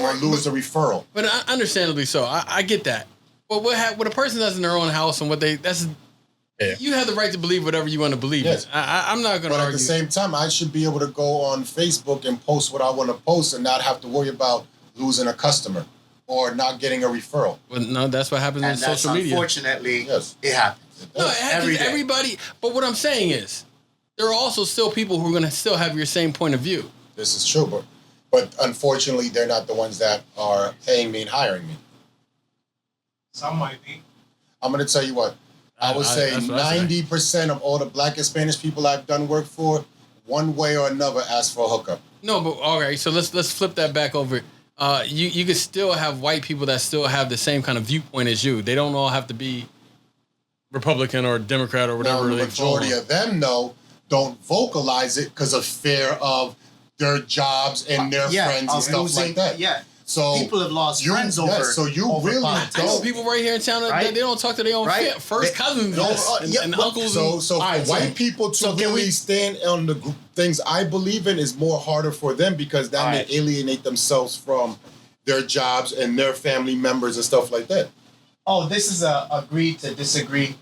or lose a referral. But understandably so. I get that. But what a person does in their own house and you have the right to believe whatever you want to believe. Yes. I'm not going to argue. But at the same time, I should be able to go on Facebook and post what I want to post and not have to worry about losing a customer or not getting a referral. Well, no, that's what happens in social media. Unfortunately, it happens. No, it happens to everybody. But what I'm saying is, there are also still people who are going to still have your same point of view. This is true, but unfortunately, they're not the ones that are paying me and hiring me. Some might be. I'm going to tell you what. I would say 90% of all the Black and Spanish people I've done work for, one way or another, ask for a hookup. No, but all right. So let's flip that back over. You could still have white people that still have the same kind of viewpoint as you. They don't all have to be Republican or Democrat or whatever. Now, the majority of them, though, don't vocalize it because of fear of their jobs and their friends and stuff like that. Yeah. So people have lost friends over. Yes, so you really don't. I know people right here in town that they don't talk to their own first cousins and uncles. So for white people to really stand on the things I believe in is more harder for them because that may alienate themselves from their jobs and their family members and stuff like that. Oh, this is a agree to disagree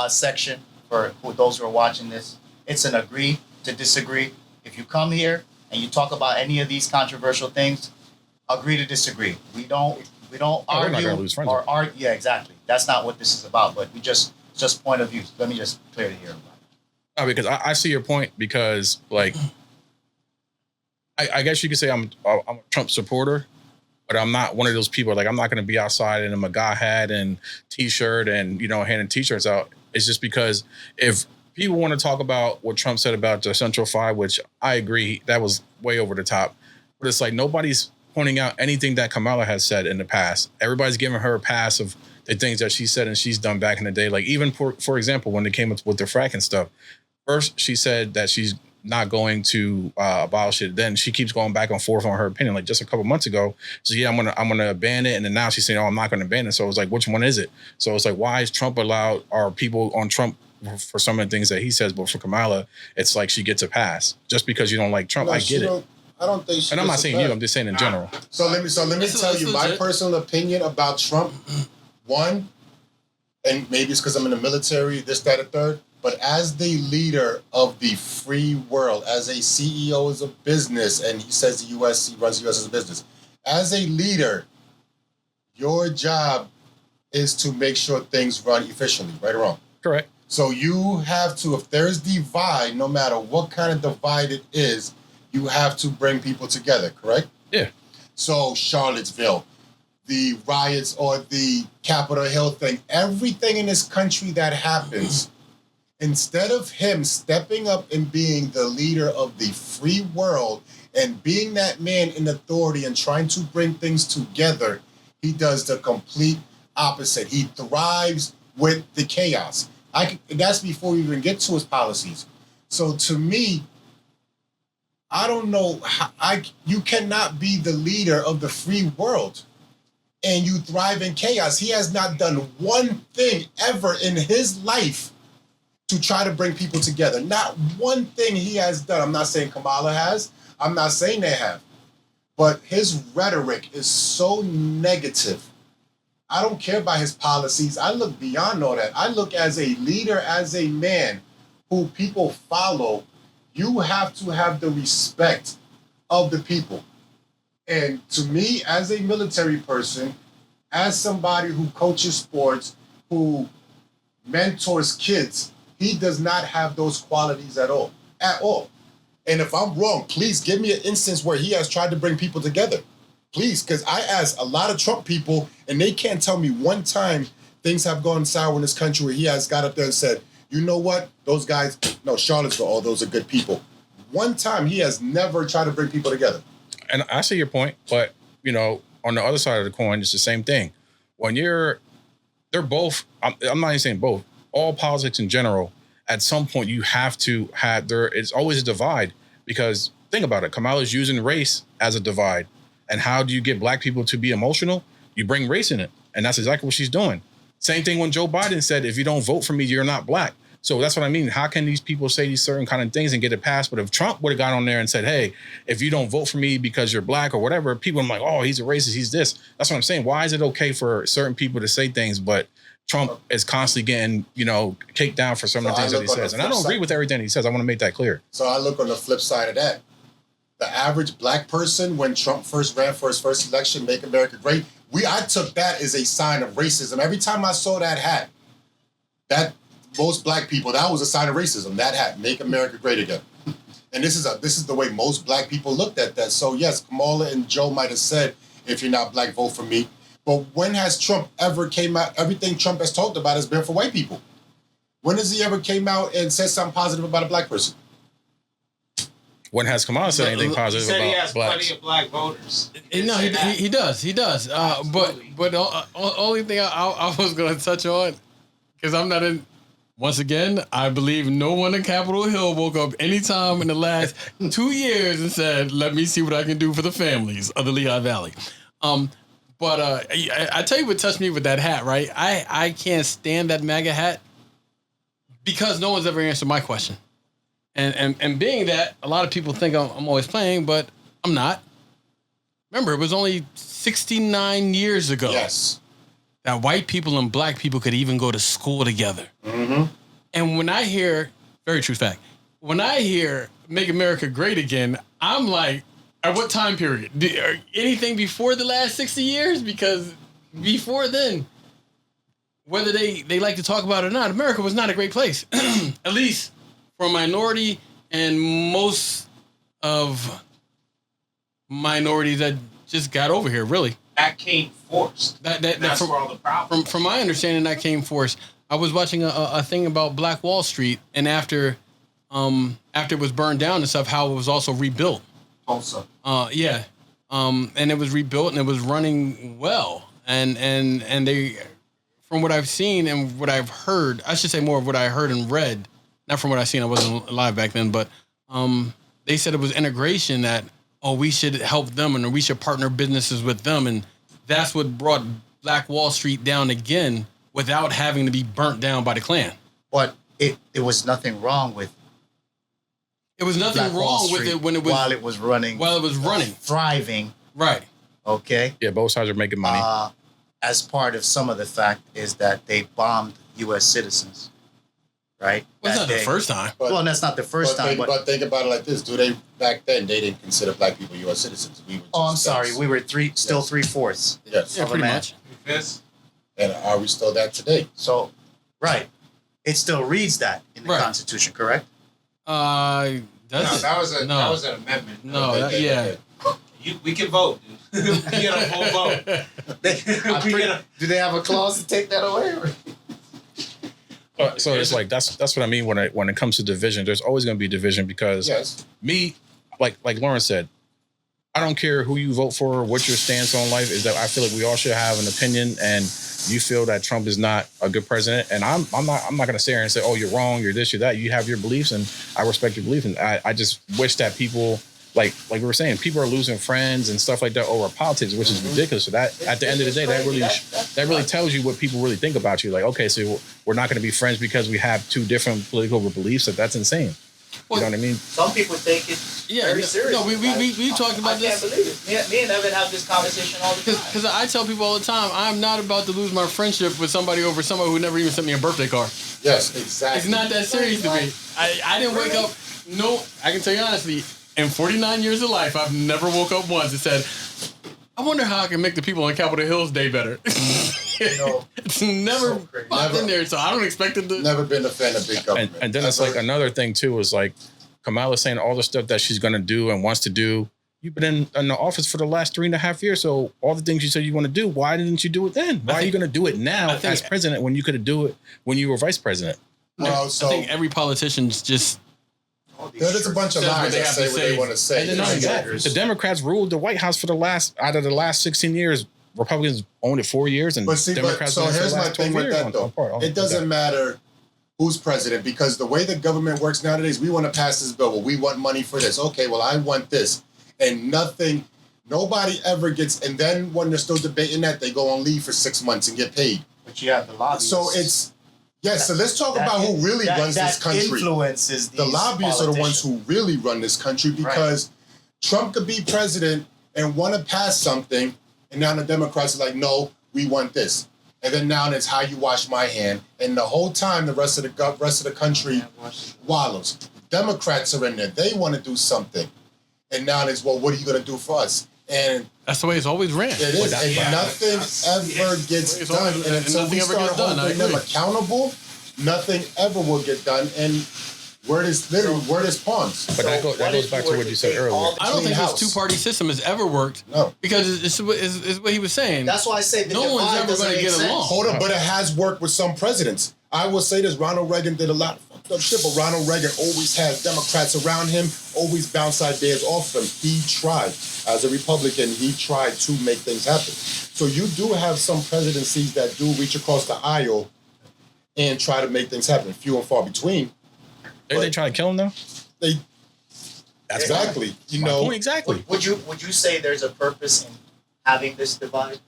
section for those who are watching this. It's an agree to disagree. If you come here and you talk about any of these controversial things, agree to disagree. We don't argue or argue. Yeah, exactly. That's not what this is about. But we just point of view. Let me just clear the air about it. No, because I see your point. Because like, I guess you could say I'm a Trump supporter, but I'm not one of those people. Like I'm not going to be outside in a MAGA hat and T-shirt and handing T-shirts out. It's just because if people want to talk about what Trump said about the Central Five, which I agree that was way over the top, but it's like nobody's pointing out anything that Kamala has said in the past. Everybody's giving her a pass of the things that she said and she's done back in the day. Like even for example, when they came up with the fracking stuff, first she said that she's not going to abolish it. Then she keeps going back and forth on her opinion. Like just a couple months ago, so yeah, I'm gonna ban it, and then now she's saying, oh, I'm not gonna ban it. So it's like, which one is it? So it's like, why is Trump allowed? Are people on Trump for some of the things that he says, but for Kamala, it's like she gets a pass just because you don't like Trump. No, I get it. I don't think she. And I'm not saying you. I'm just saying in general. So let me tell you my personal opinion about Trump. One, and maybe it's because I'm in the military, this, that, or third. But as the leader of the free world, as a CEO of a business, and he says he runs the U.S. as a business. As a leader, your job is to make sure things run efficiently, right or wrong? Correct. So you have to, if there's divide, no matter what kind of divide it is, you have to bring people together, correct? Yeah. So Charlottesville, the riots or the Capitol Hill thing, everything in this country that happens, instead of him stepping up and being the leader of the free world and being that man in authority and trying to bring things together, he does the complete opposite. He thrives with the chaos. That's before we even get to his policies. So to me, I don't know you cannot be the leader of the free world and you thrive in chaos. He has not done one thing ever in his life to try to bring people together. Not one thing he has done. I'm not saying Kamala has. I'm not saying they have. But his rhetoric is so negative. I don't care about his policies. I look beyond all that. I look as a leader, as a man who people follow. You have to have the respect of the people. And to me, as a military person, as somebody who coaches sports, who mentors kids, he does not have those qualities at all. At all. And if I'm wrong, please give me an instance where he has tried to bring people together. Please, because I asked a lot of Trump people, and they can't tell me one time things have gone sour in this country where he has got up there and said, you know what? Those guys, no, Charlottesville, all those are good people. One time he has never tried to bring people together. And I see your point, but, on the other side of the coin, it's the same thing. When they're both, I'm not even saying both, all politics in general, at some point you have to have, it's always a divide because think about it. Kamala's using race as a divide. And how do you get black people to be emotional? You bring race in it. And that's exactly what she's doing. Same thing when Joe Biden said, if you don't vote for me, you're not black. So that's what I mean. How can these people say these certain kind of things and get it passed? But if Trump would have got on there and said, hey, if you don't vote for me because you're black or whatever, people are like, oh, he's a racist, he's this. That's what I'm saying. Why is it okay for certain people to say things, but Trump is constantly getting, kicked down for some of the things that he says? And I don't agree with everything he says. I want to make that clear. So I look on the flip side of that. The average black person, when Trump first ran for his first election, Make America Great, I took that as a sign of racism. Every time I saw that hat, that most black people, that was a sign of racism. That hat, Make America Great Again. And this is the way most black people looked at that. So yes, Kamala and Joe might have said, if you're not black, vote for me. But when has Trump ever came out? Everything Trump has talked about has been for white people. When has he ever came out and said something positive about a black person? When has Kamala said anything positive he said about he has blacks? plenty of black voters. No, he does. But the only thing I was going to touch on, because I'm not in. Once again, I believe no one in Capitol Hill woke up anytime in the last 2 years and said, "Let me see what I can do for the families of the Lehigh Valley." But I tell you what touched me with that hat, right? I can't stand that MAGA hat because no one's ever answered my question. And being that a lot of people think I'm always playing, but I'm not. Remember, it was only 69 years ago that white people and black people could even go to school together. Mm-hmm. And when I hear, very true fact, when I hear Make America Great Again, I'm like, at what time period? Anything before the last 60 years? Because before then, whether they like to talk about it or not, America was not a great place. At least for a minority and most of minorities that just got over here, really. That came forced. That's where all the problems. From my understanding, that came forced. I was watching a thing about Black Wall Street, and after it was burned down and stuff, how it was also rebuilt. Tulsa. Yeah. And it was rebuilt and it was running well. And they, from what I've seen and what I've heard, I should say more of what I heard and read, not from what I've seen. I wasn't alive back then, but they said it was integration that, we should help them and we should partner businesses with them. And that's what brought Black Wall Street down again without having to be burnt down by the Klan. But it was nothing wrong with It was nothing Black Wall wrong with Street it when it was while it was running. Thriving. Right. Okay. Yeah, both sides are making money. As part of some of the fact is that they bombed U.S. citizens. Right? Well, it's not the first time. Well, that's not the first time. But think about it like this. Back then, they didn't consider black people U.S. citizens. We were just I'm sorry. We were still 3/4. Yes. Yeah, pretty much. Yes. And are we still that today? So, right. It still reads that in the Right. Constitution, correct? That was an amendment. No, We can vote, dude. We get a full vote. Do they have a clause to take that away? So it's like that's what I mean when it comes to division. There's always going to be division because me, like Lauren said, I don't care who you vote for or what your stance on life is. That I feel like we all should have an opinion. And you feel that Trump is not a good president, and I'm not going to sit here and say, oh, you're wrong, you're this, you're that. You have your beliefs, and I respect your beliefs. And I just wish that people. Like we were saying, people are losing friends and stuff like that over politics, which is ridiculous. So that at the end of the day, that really tells you what people really think about you. Like, okay, so we're not going to be friends because we have two different political beliefs. That's insane. You know what I mean? Some people take it very seriously. No, we talked about this. I can't believe it. Me and Evan have this conversation all the time. Because I tell people all the time, I'm not about to lose my friendship with somebody over somebody who never even sent me a birthday card. Yes, exactly. It's not that serious to me. I didn't wake up. No, I can tell you honestly. In 49 years of life, I've never woke up once and said, I wonder how I can make the people on Capitol Hill's day better. It's never popped in there, so I don't expect it to. Never been a fan of big government. And then it's like another thing, too, is like Kamala saying all the stuff that she's going to do and wants to do. You've been in the office for the last 3.5 years, so all the things you said you want to do, why didn't you do it then? Why are you going to do it now as president when you could have do it when you were vice president? Well, I think every politician's just... There's a bunch of lies that say what they want to say. And then the Democrats ruled the White House for out of the last 16 years. Republicans owned it 4 years, and Democrats so here's my thing with that, though. It doesn't matter who's president, because the way the government works nowadays, we want to pass this bill. Well, we want money for this. Okay, well, I want this. And nobody ever gets, and then when they're still debating that, they go on leave for 6 months and get paid. But you have the lobbyists. So Yes, so let's talk about who really runs this country. Influences The these lobbyists are the ones politicians. who really run this country because Trump could be president and want to pass something, and now the Democrats are like, no, we want this. And then now it's how you wash my hand, and the whole time the rest of the country wallows. Democrats are in there; they want to do something, and now it's well, what are you going to do for us? And That's the way it's always ran. it is, and nothing ever gets done. And until we start holding them accountable, nothing ever will get done. And word is pawns. But that goes back to what you said earlier. I don't think this two-party system has ever worked. No. Because it's what he was saying. That's why I say the No one's divide ever doesn't gonna make get sense. along. Hold up, but it has worked with some presidents. I will say this: Ronald Reagan did a lot of fucked up shit, but Ronald Reagan always had Democrats around him, always bounce ideas off him. He tried, as a Republican, he tried to make things happen. So you do have some presidencies that do reach across the aisle and try to make things happen. Few and far between. Are they trying to kill him though? That's exactly. You My know, point exactly. Would you say there's a purpose in having this divide?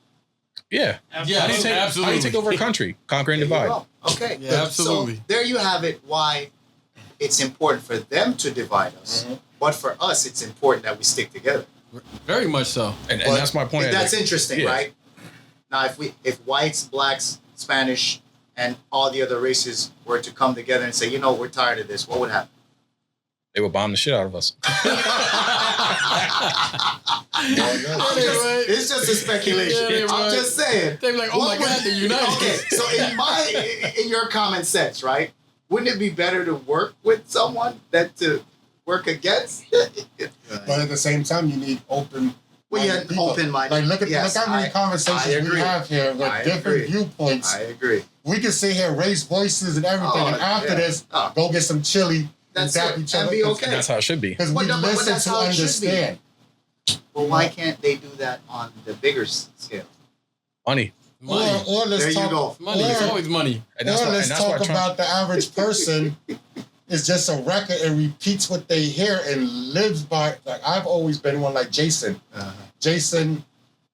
Yeah. Yeah, How do you take over a country? Conquer and There you divide. go. Okay. Yeah, absolutely. So there you have it. Why it's important for them to divide us, but for us, it's important that we stick together. Very much so. And But that's my point. That's interesting, yeah. right? Now, if whites, blacks, Spanish, and all the other races were to come together and say, you know, we're tired of this, what would happen? They would bomb the shit out of us. It's just a speculation. Yeah, I'm right. just saying. They'd be like, oh my God, they're united. Okay, so in your common sense, right? Wouldn't it be better to work with someone than to work against? but at the same time, you need open. Well, yeah, people. open-minded. Like look how many I conversations we have here with I different agree. viewpoints. I agree. We can sit here, raise voices and everything, Oh, and after yeah. this, Oh. go get some chili and That's tap it, each and other. be okay. And that's how it should be. Because we But no, but listen that's to how it should be. understand. Well, why can't they do that on the bigger scale? Money. Money. Or let's There you talk. go. Money. It's Or- always money. And that's or why, let's and that's why talk Trump, about the average person is just a record and repeats what they hear and lives by. Like I've always been one like Jason. Jason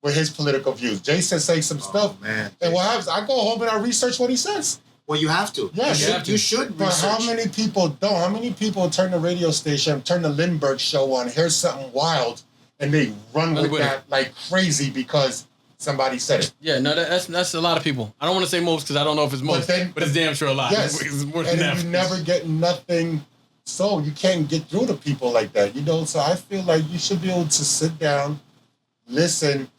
with his political views. Jason says some stuff, Man. and what happens? I go home and I research what he says. Well, you have to. Yes. You should But research. how many people don't? How many people turn the radio station, turn the Lindbergh show on, hear something wild, and they run with that like crazy because somebody said it? Yeah, no, that's a lot of people. I don't want to say most because I don't know if it's most, but it's damn sure a lot. Yes, It's more and than that. you never get nothing. So you can't get through to people like that, you know. So I feel like you should be able to sit down, listen.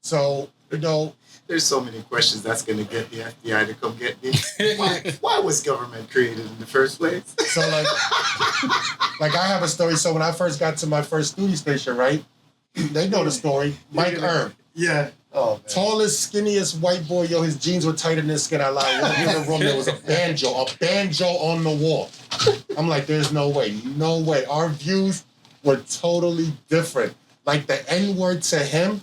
So you know, There's so many questions that's going to get the FBI to come get me. Why was government created in the first place? so like I have a story. So when I first got to my first studio station, right? They know the story. Mike Erb. Yeah. Oh, man. Tallest, skinniest white boy, yo, his jeans were tighter than his skin. I lied. Walked in the room, there was a banjo on the wall. I'm like, there's no way. Our views were totally different. Like the N-word to him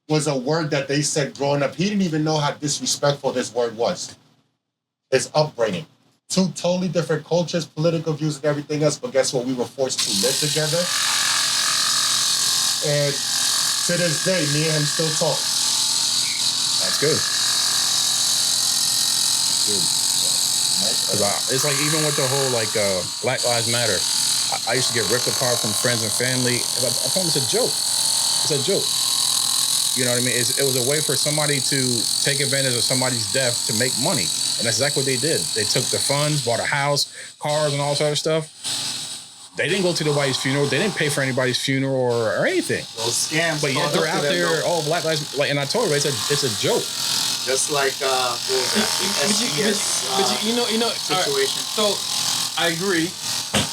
was a word that they said growing up. He didn't even know how disrespectful this word was. His upbringing. Two totally different cultures, political views and everything else, but guess what? We were forced to live together. And to this day, me and him still talk. that's good. It's like even with the whole like Black Lives Matter, I used to get ripped apart from friends and family. I told them it's a joke. It's a joke. You know what I mean? It was a way for somebody to take advantage of somebody's death to make money. And that's exactly what they did. They took the funds, bought a house, cars, and all this other stuff. They didn't go to the white's funeral. They didn't pay for anybody's funeral or anything. Those scams. But yet they're out there, oh, Black Lives, like, and I told her, it's a joke. Just like, what was that? But you know, situation. So I agree.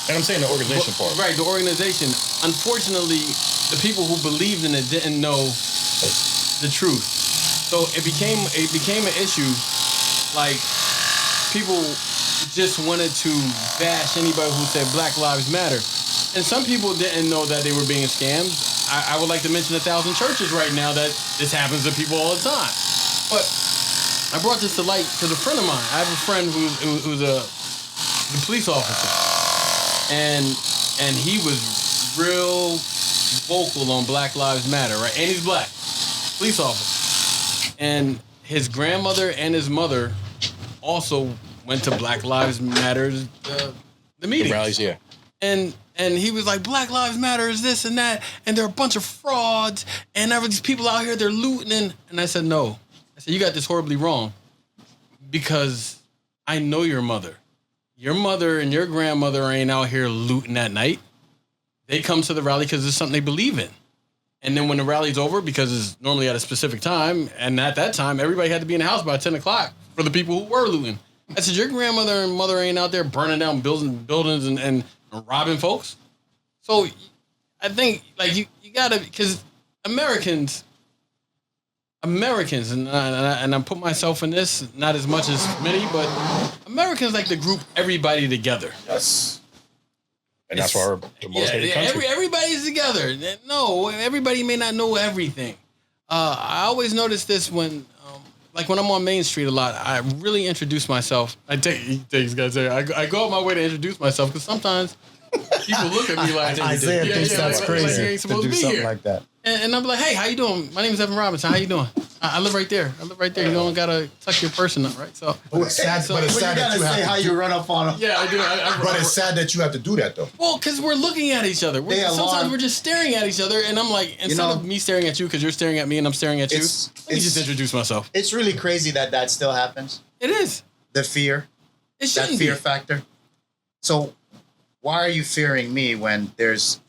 And I'm saying the organization part. Right, the organization. Unfortunately, the people who believed in it didn't know the truth. So it became an issue. Like people just wanted to bash anybody who said Black Lives Matter, and some people didn't know that they were being scammed. I would like to mention 1,000 churches right now that this happens to people all the time. But I brought this to light because a friend of mine. I have a friend who's a police officer, and he was real vocal on Black Lives Matter, right? And he's black, police officer, and his grandmother and his mother also went to Black Lives Matters the meetings. The rallies, yeah. And he was like, Black Lives Matter is this and that, and they're a bunch of frauds, and there are these people out here, they're looting. And I said, no. I said, you got this horribly wrong, because I know your mother. Your mother and your grandmother ain't out here looting at night. They come to the rally because it's something they believe in. And then when the rally's over, because it's normally at a specific time, and at that time, everybody had to be in the house by 10 o'clock for the people who were looting. I said, your grandmother and mother ain't out there burning down buildings and robbing folks. So I think, like, you gotta, because Americans, and I put myself in this, not as much as many, but Americans like to group everybody together. Yes. And that's why we're the most hated country. Everybody's together. No, everybody may not know everything. I always notice this when I'm on Main Street a lot. I really introduce myself. I go out my way to introduce myself because sometimes people look at me like Isaiah thinks that's crazy like you ain't supposed to do something here. like that. And I'm like, hey, how you doing? My name is Evan Robinson. How you doing? I live right there. You don't gotta tuck your person up, right? So, But it's sad, But you gotta say how you run up on them. yeah, I do. But it's sad that you have to do that, though. Well, because we're looking at each other. Sometimes we're just staring at each other, and I'm like, instead of me staring at you because you're staring at me and I'm staring at you, let me just introduce myself. It's really crazy that still happens. It is. The fear. It shouldn't That fear be. factor. So why are you fearing me when there's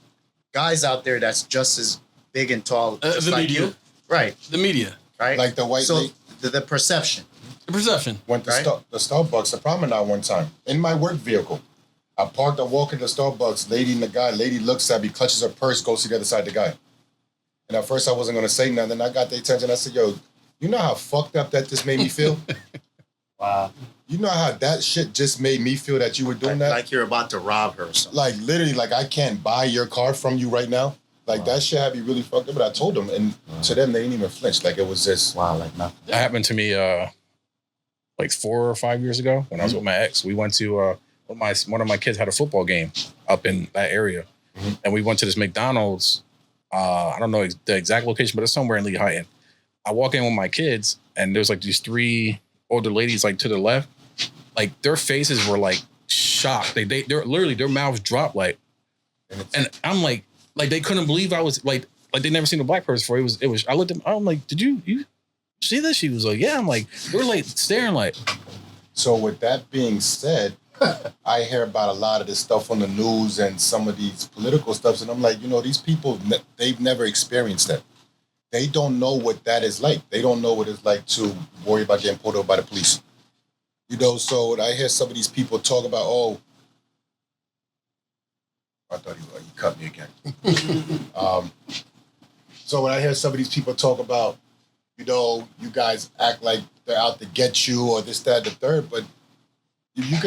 guys out there that's just as big and tall just the like media. you? Right. The media. Right. Like the white So lady the perception. The perception. went to Right. the Starbucks, the promenade one time, in my work vehicle. I parked, I walk into Starbucks, lady looks at me, clutches her purse, goes to the other side of the guy. And at first I wasn't going to say nothing. I got their attention. I said, yo, you know how fucked up that just made me feel? Wow. You know how that shit just made me feel that you were doing that? Like you're about to rob her or something. Like literally, like I can't buy your car from you right now. Like that shit had me really fucked up. But I told them, and to them, they didn't even flinch. Like it was just Wow, like nothing. That happened to me like 4 or 5 years ago when I was with my ex. We went to one of my kids had a football game up in that area, and we went to this McDonald's. I don't know the exact location, but it's somewhere in Lee Heighton. I walk in with my kids, and there's like these 3 older ladies like to the left. Like their faces were like shocked. They're literally their mouths dropped like, and I'm like they couldn't believe I was like they never seen a black person before. It was. I looked at them. I'm like, did you see this? She was like, yeah. I'm like, they were like staring like. So with that being said, I hear about a lot of this stuff on the news and some of these political stuff, and I'm like, these people, they've never experienced that. They don't know what that is like. They don't know what it's like to worry about getting pulled over by the police. So I hear some of these people talk about, I thought he cut me again. So when I hear some of these people talk about, you guys act like they're out to get you or this, that, the third, but you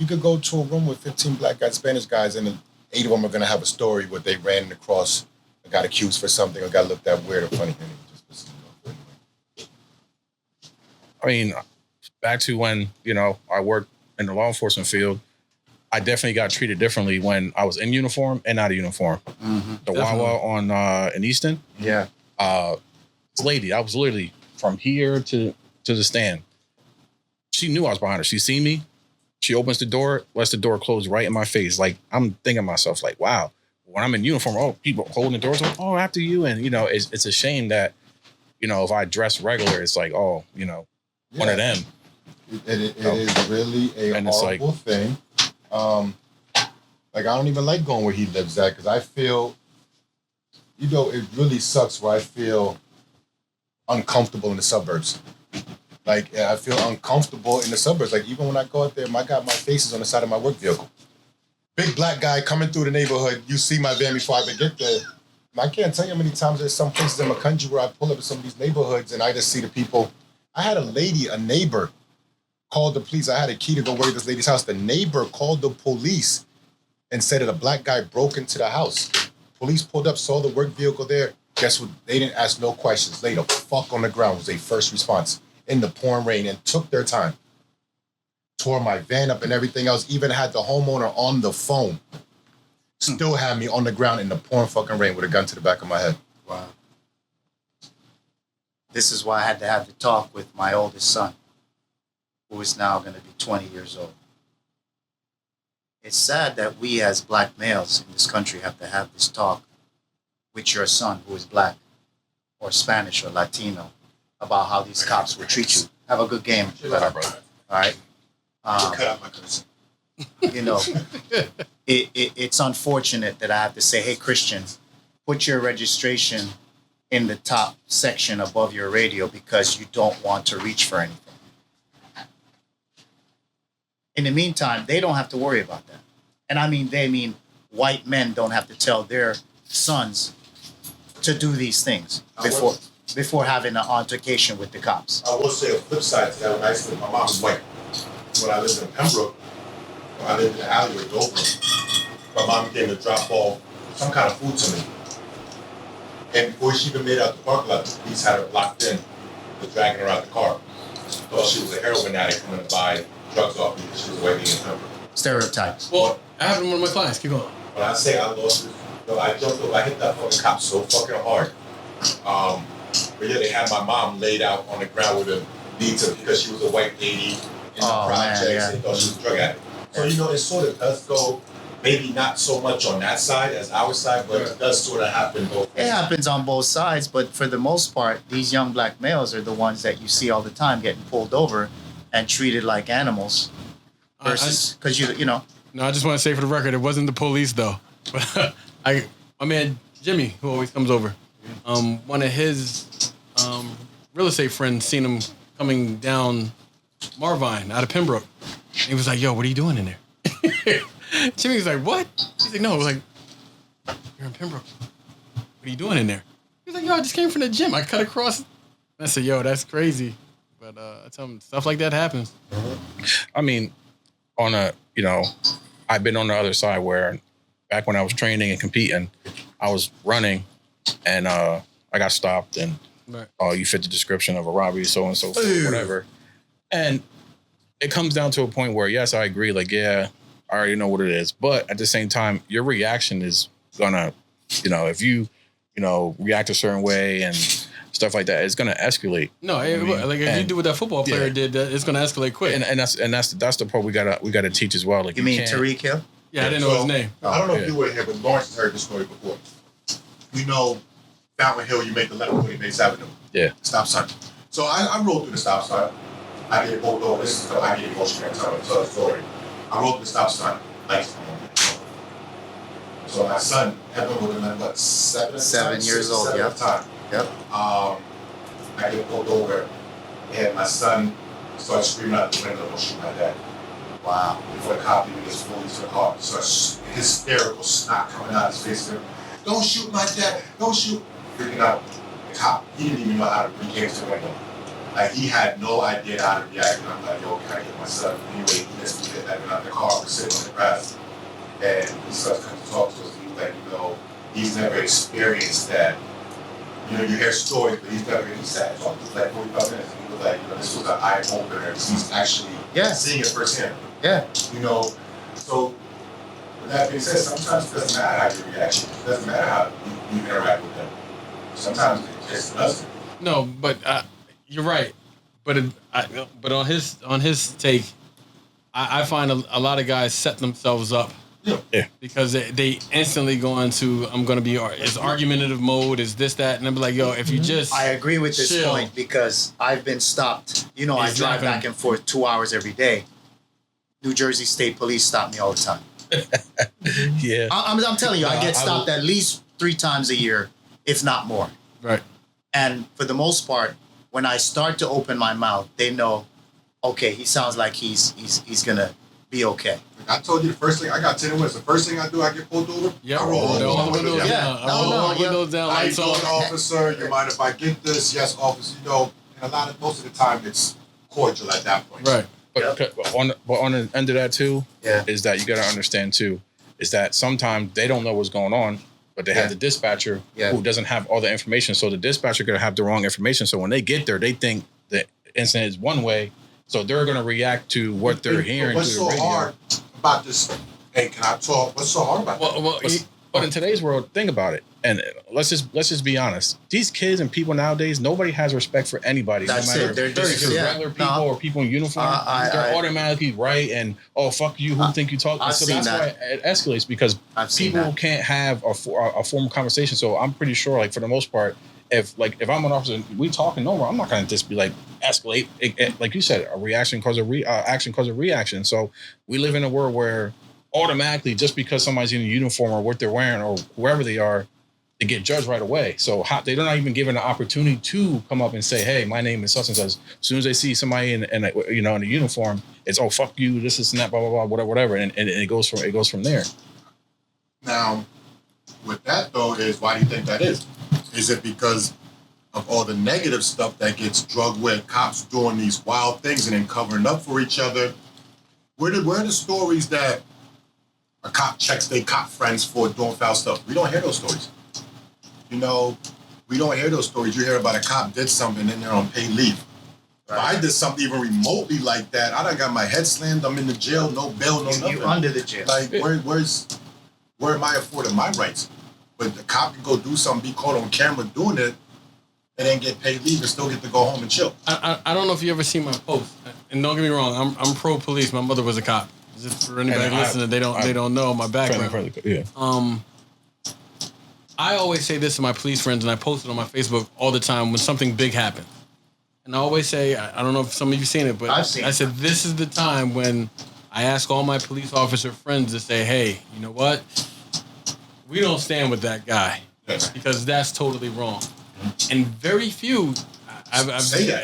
could go to a room with 15 black guys, Spanish guys, and 8 of them are going to have a story where they ran across and got accused for something or got looked at weird or funny. I mean, back to when, I worked in the law enforcement field, I definitely got treated differently when I was in uniform and out of uniform. Mm-hmm. The Wawa on in Easton. Yeah. This lady, I was literally from here to the stand. She knew I was behind her. She seen me. She opens the door, lets the door close right in my face. Like, I'm thinking to myself, like, wow. When I'm in uniform, people holding the doors, like, after you. And, it's a shame that, if I dress regular, it's like, one of them. It is really a horrible thing. I don't even like going where he lives at because I feel, it really sucks where I feel uncomfortable in the suburbs. Like, I feel uncomfortable in the suburbs. Like, even when I go out there, I got my faces on the side of my work vehicle. Big black guy coming through the neighborhood, you see my van before I even get there. I can't tell you how many times there's some places in my country where I pull up in some of these neighborhoods and I just see the people. I had a neighbor, called the police. I had a key to go work at this lady's house. The neighbor called the police and said that a black guy broke into the house. Police pulled up, saw the work vehicle there. Guess what? They didn't ask no questions. Laid the fuck on the ground was their first response in the pouring rain and took their time. Tore my van up and everything else. Even had the homeowner on the phone. Still had me on the ground in the pouring fucking rain with a gun to the back of my head. Wow. This is why I had to have the talk with my oldest son. who is now going to be 20 years old. It's sad that we as black males in this country have to have this talk with your son who is black or Spanish or Latino about how these cops will treat you. Have a good game, brother. All right. Cut out my cousin. You know, it's unfortunate that I have to say, hey, Christian, put your registration in the top section above your radio because you don't want to reach for anything. In the meantime, they don't have to worry about that. And I mean white men don't have to tell their sons to do these things before having an altercation with the cops. I will say a flip side to that. When I used to, my mom was white. When I lived in Pembroke, when I lived in the alley with Dover, my mom came to drop off some kind of food to me. And before she even made it out the parking lot, the police had her locked in, was dragging her out the car. She thought she was a heroin addict coming to buy drugs off me because she was waiting in Pembroke. Stereotypes. Well, I happened to one of my clients. Keep going. When I say I lost it, I jumped up, I hit that fucking cop so fucking hard. But yeah, they had my mom laid out on the ground with a knee to because she was a white lady in the projects. They thought she was a drug addict. So, it sort of does go, maybe not so much on that side as our side, but it does sort of happen both ways. It happens on both sides, but for the most part, these young black males are the ones that you see all the time getting pulled over and treated like animals. Versus, because you know. No, I just want to say for the record, it wasn't the police though. My man Jimmy, who always comes over, one of his real estate friends seen him coming down Marvine out of Pembroke. And he was like, "Yo, what are you doing in there?" Jimmy was like, "What?" He's like, "No." I was like, "You're in Pembroke. What are you doing in there?" He was like, "Yo, I just came from the gym. I cut across." And I said, "Yo, that's crazy." But I tell him stuff like that happens. I mean, I've been on the other side where back when I was training and competing, I was running and I got stopped and you fit the description of a robbery, so and so, whatever. And it comes down to a point where, yes, I agree. Like, yeah, I already know what it is. But at the same time, your reaction is gonna, if you, react a certain way and stuff like that, it's gonna escalate. No, if you do what that football player did, it's gonna escalate quick. And that's the part we gotta teach as well. Like, you mean Tariq Hill? Yeah, I didn't know his name. I don't know if you were here, but Lawrence has heard this story before. Fountain Hill, you make the left when you make Avenue. Yeah. Stop sign. So I rolled through the stop sign. I get pulled over. I get emotional every time I tell the story. I rolled through the stop sign. Lights come on. So my son, Evan would have been, 7 years old, yeah. Time. Yep. I get pulled over, and my son starts screaming out the window, "Don't shoot my dad." Wow. Before the cop even gets fully to the car, starts hysterical snot coming out of his face. "Don't shoot my dad! Don't shoot!" Freaking out. The cop, he didn't even know how to he came to the window. Like, he had no idea how to react. And I'm like, "Yo, can I get my son?" Anyway, he lets me get that out of the car. We're sitting on the grass. And he starts coming to talk to us. He's like, he's never experienced that. You hear stories, but he's sat and talked to us like 45 minutes. And he was like, this was an eye opener. He's actually seeing it firsthand. Yeah. So with that being said, sometimes it doesn't matter how you react. It doesn't matter how you interact with them. Sometimes it just doesn't. No, but you're right. But on his take, I find a lot of guys set themselves up. Yeah. Because they instantly go into, I'm going to be, is argumentative mode, is this, that, and I'm like, yo, if you just I agree with this point because I've been stopped. I drive back and forth 2 hours every day. New Jersey State Police stop me all the time. Yeah. I'm telling you, I get stopped at least 3 times a year, if not more. Right. And for the most part, when I start to open my mouth, they know, okay, he sounds like he's going to be okay. I told you the first thing, I got 10 minutes. The first thing I do, I get pulled over. Yeah, I roll all the windows down. I roll all the windows down, I lights told on. the officer, you mind if I get this? Yes, officer. And most of the time, it's cordial at that point. Right. But on the end of that too, is that you got to understand too, is that sometimes they don't know what's going on, but they have the dispatcher who doesn't have all the information. So the dispatcher could have the wrong information. So when they get there, they think the incident is one way. So they're going to react to what they're hearing What's through the radio. What's so hard about this? Hey, can I talk? What's so hard about that? But in today's world, think about it, and let's just be honest. These kids and people nowadays, nobody has respect for anybody. That's no matter it. They're if it's just regular people or people in uniform. They're automatically right, and fuck you. Who think you talk? I've So seen that's that. why it escalates because people can't have a formal conversation. So I'm pretty sure, like for the most part, if I'm an officer, we talking normal, I'm not gonna just be like escalate. Like you said, a reaction cause a action cause a reaction. So we live in a world where automatically, just because somebody's in a uniform or what they're wearing or whoever they are, they get judged right away. So they're not even given an opportunity to come up and say, "Hey, my name is such and such." As soon as they see somebody in a uniform, it's fuck you, this is that, blah blah blah, whatever, and it goes from there. Now, with that though, is why do you think that is? Is it because of all the negative stuff that gets drugged with cops doing these wild things and then covering up for each other? Where are the stories that a cop checks their cop friends for doing foul stuff? We don't hear those stories. We don't hear those stories. You hear about a cop did something and they're on paid leave. Right. If I did something even remotely like that, I done got my head slammed. I'm in the jail, no bail, no nothing. You under the jail. Like, where am I afforded my rights? But the cop can go do something, be caught on camera doing it, and then get paid leave and still get to go home and chill. I don't know if you ever seen my post. And don't get me wrong, I'm pro police. My mother was a cop. Just for anybody listening, they don't know my background. Yeah. I always say this to my police friends, and I post it on my Facebook all the time when something big happens. And I always say, I don't know if some of you've seen it, but I said this is the time when I ask all my police officer friends to say, "Hey, you know what? We don't stand with that guy because that's totally wrong." And very few, I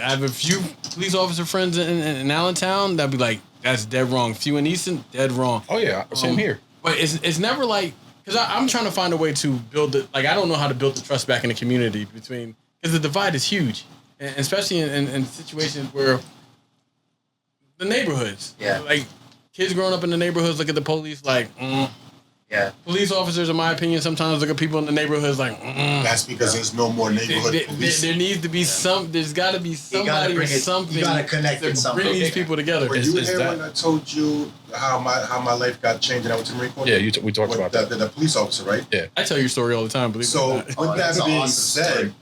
have a few police officer friends in Allentown that be like, "That's dead wrong." Few in Easton, dead wrong. Oh yeah, same here. But it's never like, because I'm trying to find a way to build it. Like, I don't know how to build the trust back in the community because the divide is huge, and especially in situations where the neighborhoods, like kids growing up in the neighborhoods look at the police like, Yeah. Police officers, in my opinion, sometimes look at people in the neighborhoods like, That's because there's no more neighborhood police. There needs to be there's got to be somebody or something. You got to connect to it something. bring these people together. Were you here when I told you how my life got changed and I went to the Marine Corps? Yeah, we talked about that. The police officer, right? Yeah. I tell your story all the time, believe so, it or not. with that being said,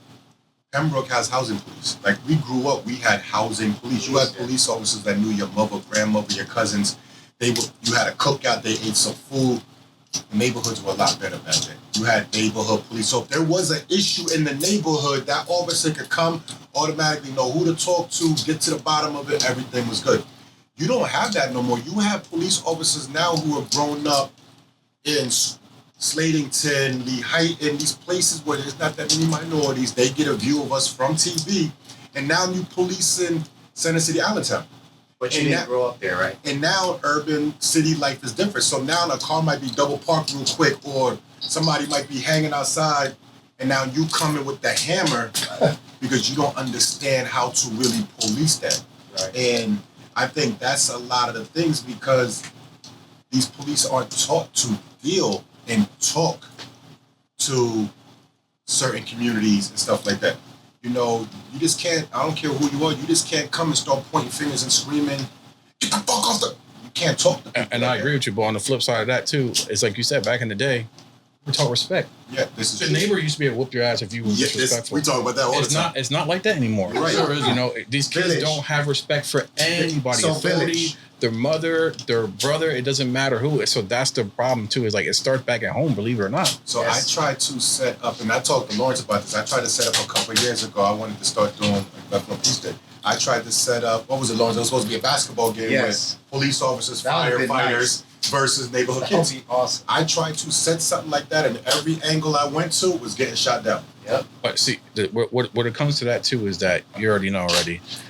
Pembroke has housing police. Like, we grew up, we had housing police. You had police officers that knew your mother, grandmother, your cousins. You had a cookout, they ate some food. The neighborhoods were a lot better back then. You had neighborhood police. So if there was an issue in the neighborhood, that officer could come, automatically know who to talk to, get to the bottom of it, everything was good. You don't have that no more. You have police officers now who have grown up in Slatington, Lehigh, in these places where there's not that many minorities. They get a view of us from TV, and now you police in Center City, Allentown. But you didn't grow up there, right? And now urban city life is different. So now a car might be double parked real quick, or somebody might be hanging outside, and now you come in with the hammer because you don't understand how to really police that. Right. And I think that's a lot of the things, because these police aren't taught to deal and talk to certain communities and stuff like that. You know, you just can't, I don't care who you are, you just can't come and start pointing fingers and screaming, "Get the fuck off the..." You can't talk to people. And I agree with you, but on the flip side of that too, it's like you said, back in the day, we taught respect. Yeah, this is the neighbor used to be able to whoop your ass if you were disrespectful. We talk about that all the time. It's not like that anymore. Right. You know, these kids don't have respect for anybody. So Authority, their mother, their brother, it doesn't matter who. So that's the problem too, is like it starts back at home, believe it or not. So I tried to set up, and I talked to Lawrence about this, I tried to set up a couple of years ago. I wanted to start doing like Buffalo Peace Day. I tried to set up, what was it, Lawrence? It was supposed to be a basketball game with police officers, firefighters versus neighborhood kids. That would be awesome. I tried to set something like that, and every angle I went to was getting shot down. Yep. But see, what it comes to that too is that you already know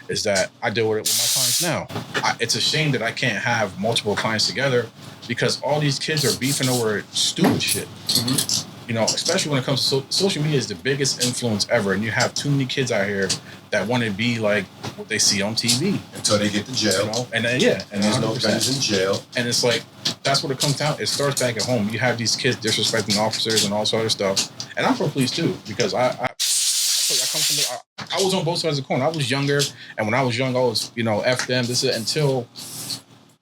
is that I deal with it with my clients now. It's a shame that I can't have multiple clients together because all these kids are beefing over stupid shit. Mm-hmm. You know, especially when it comes to social media is the biggest influence ever, and you have too many kids out here that want to be like what they see on TV until they get to jail. You know? And then, and there's no guns in jail. And it's like that's what it comes down. It starts back at home. You have these kids disrespecting officers and all sort of stuff. And I'm for police too, because I come from I was on both sides of the coin. I was younger, and when I was young, I was F them. This is until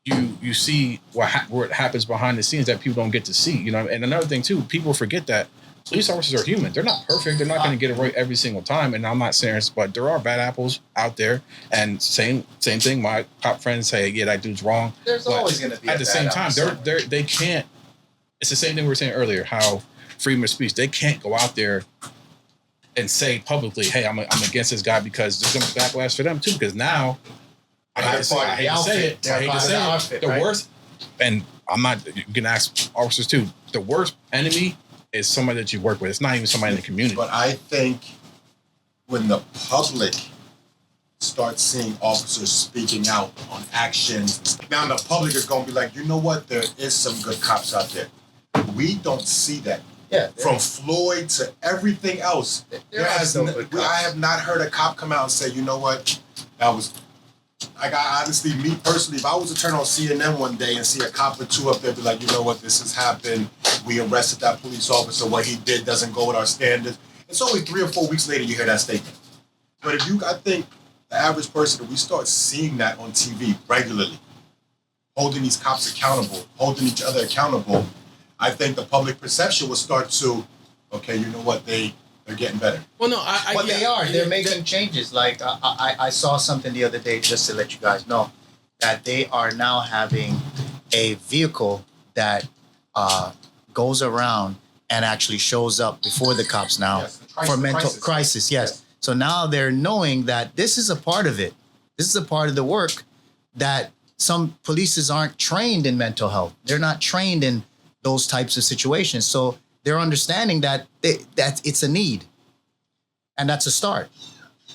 you see what happens behind the scenes that people don't get to see. You know, and another thing too, people forget that police officers are human. They're not perfect. They're not going to get it right every single time. And I'm not saying this, but there are bad apples out there. And same thing. My cop friends say, yeah, that dude's wrong. There's but always going to be at the same time, they can't. It's the same thing we were saying earlier. How freedom of speech. They can't go out there and say publicly, hey, I'm against this guy, because there's going to be backlash for them too. Because now. I hate to say it. The worst, and I'm not, you can ask officers too, the worst enemy is somebody that you work with. It's not even somebody in the community. But I think when the public starts seeing officers speaking out on actions, now the public is going to be like, you know what, there is some good cops out there. We don't see that. Yeah. From Floyd to everything else. I have not heard a cop come out and say, you know what, that was... Like, honestly, me personally, if I was to turn on CNN one day and see a cop or two up there, be like, you know what, this has happened. We arrested that police officer. What he did doesn't go with our standards. It's only 3 or 4 weeks later you hear that statement. But I think the average person, if we start seeing that on TV regularly, holding these cops accountable, holding each other accountable, I think the public perception will start to, okay, you know what, they're getting better. Well, no, they are. They're making changes. Like, I saw something the other day, just to let you guys know, that they are now having a vehicle that goes around and actually shows up before the cops now, yes, for mental crisis. Yes. So now they're knowing that this is a part of it. This is a part of the work, that some polices aren't trained in mental health. They're not trained in those types of situations. So they're understanding that it's a need, and that's a start.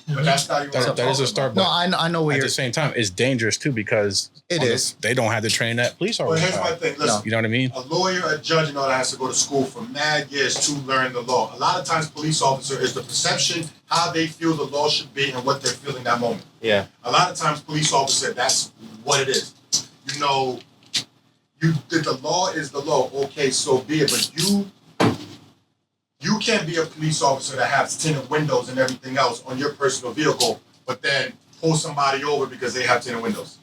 But that's not even that is a start. No, I know where at you're... the same time, it's dangerous too, because they don't have to train that police officer. But here's my thing. Listen, you know what I mean? A lawyer, a judge, and all that has to go to school for mad years to learn the law. A lot of times, police officer is the perception, how they feel the law should be, and what they're feeling that moment. Yeah. A lot of times, police officer, that's what it is. You know, the law is the law. Okay, so be it. But you can't be a police officer that has tinted windows and everything else on your personal vehicle, but then pull somebody over because they have tinted windows.